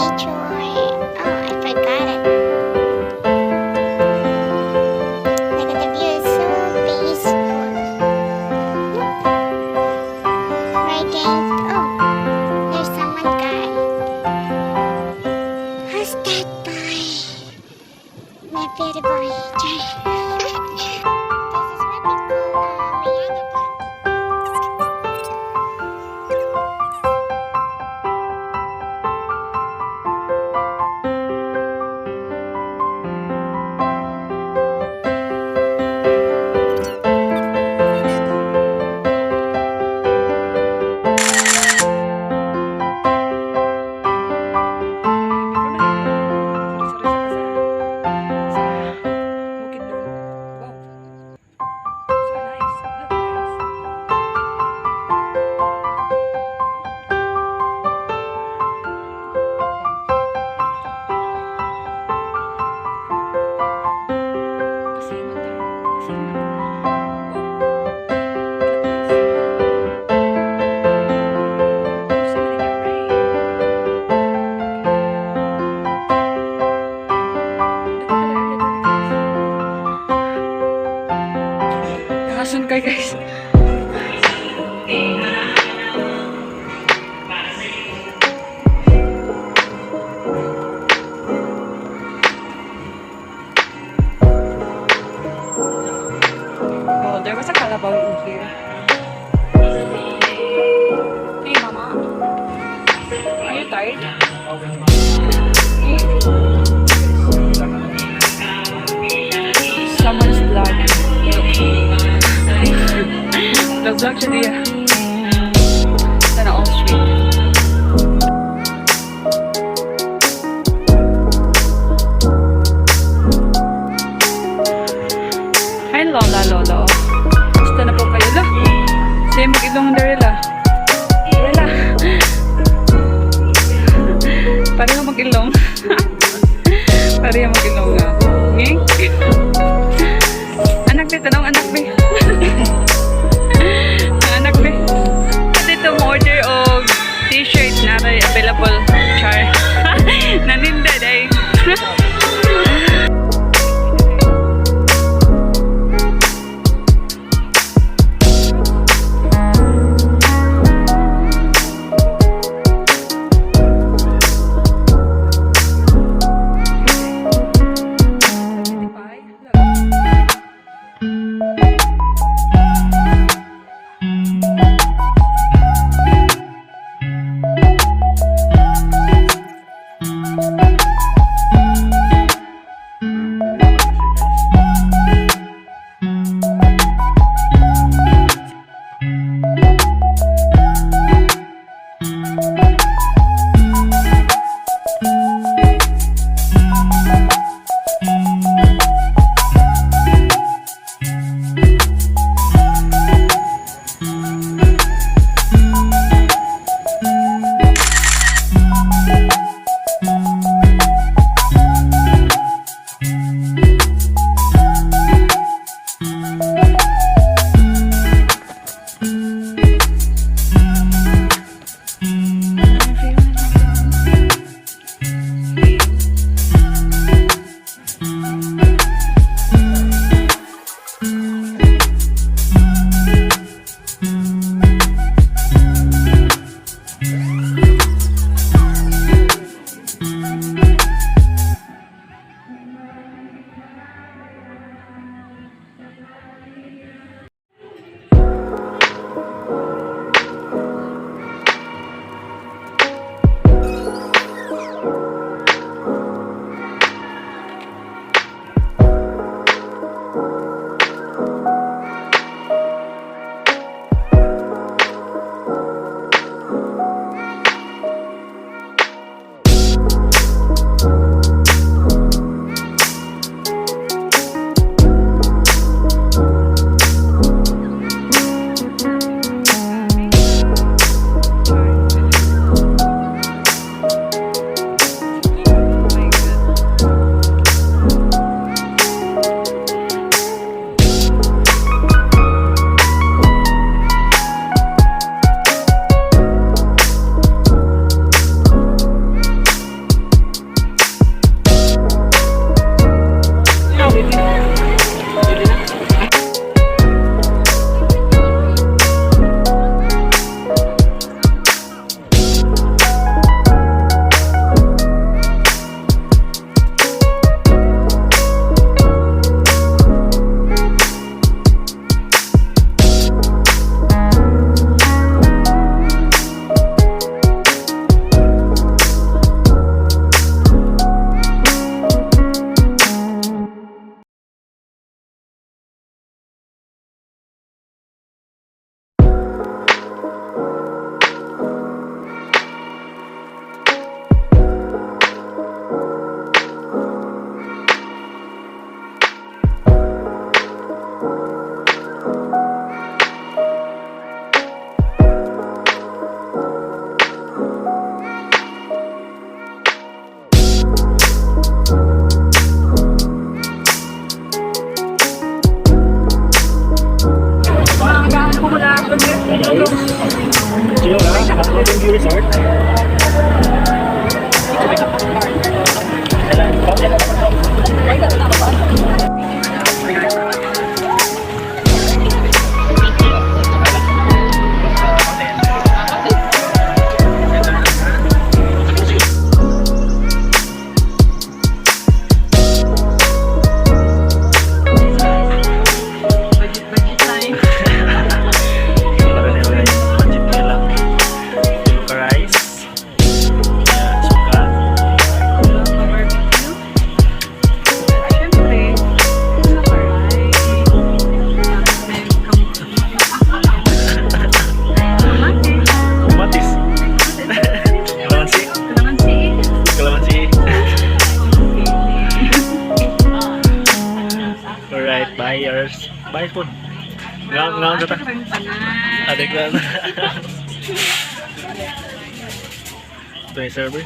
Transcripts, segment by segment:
nature. Oh, I forgot it. Look at the view, it's so peaceful. Look. Right there. Oh, there's someone guy. Who's that boy? My pretty boy. This is what we call Mayana Park. Nakasun kayo guys. Oh, there was a calabaw in here. Hey mama, are you tired? Someone's vlogging. Nag-vlog siya diya. Sana all street. Hi Lola, Lolo. Gusto na po kayo la? Sige mag-ilong Darela. Darela. Pareho mag-ilong. Pareho mag-ilong nga. Anak be, tanong anak be. Anak be. At ito mo order o t-shirt na available. Char. Naninda day. iPhone. Ngaon ta. Adik na. Ito yung server.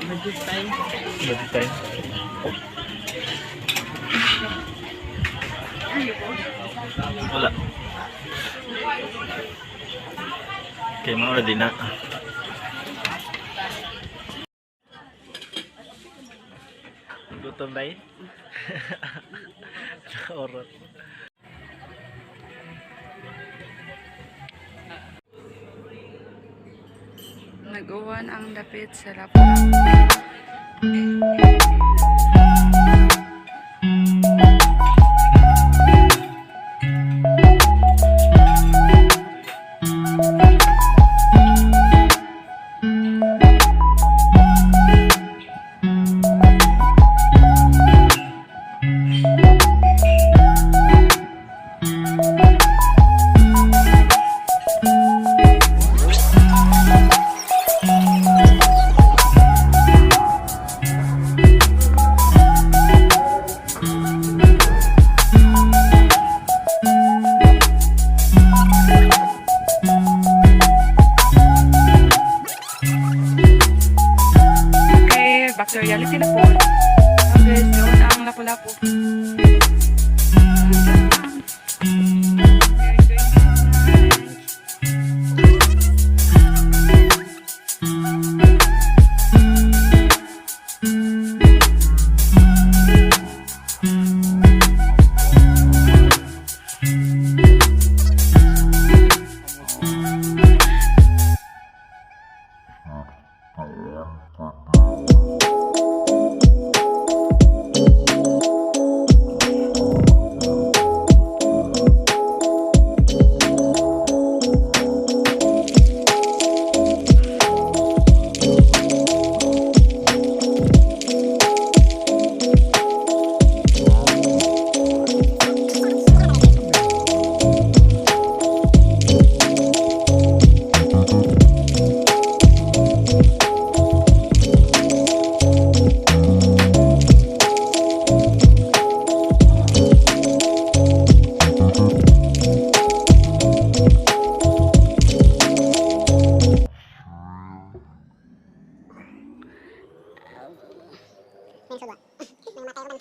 Budget time. Wala. Okay, mga ready na. Gutom ba yun? Orot. Nag-uwan ang dapit sa laptop. Back to reality na po. Okay, doon ang lapu-lapu. May sudwa. May matay naman.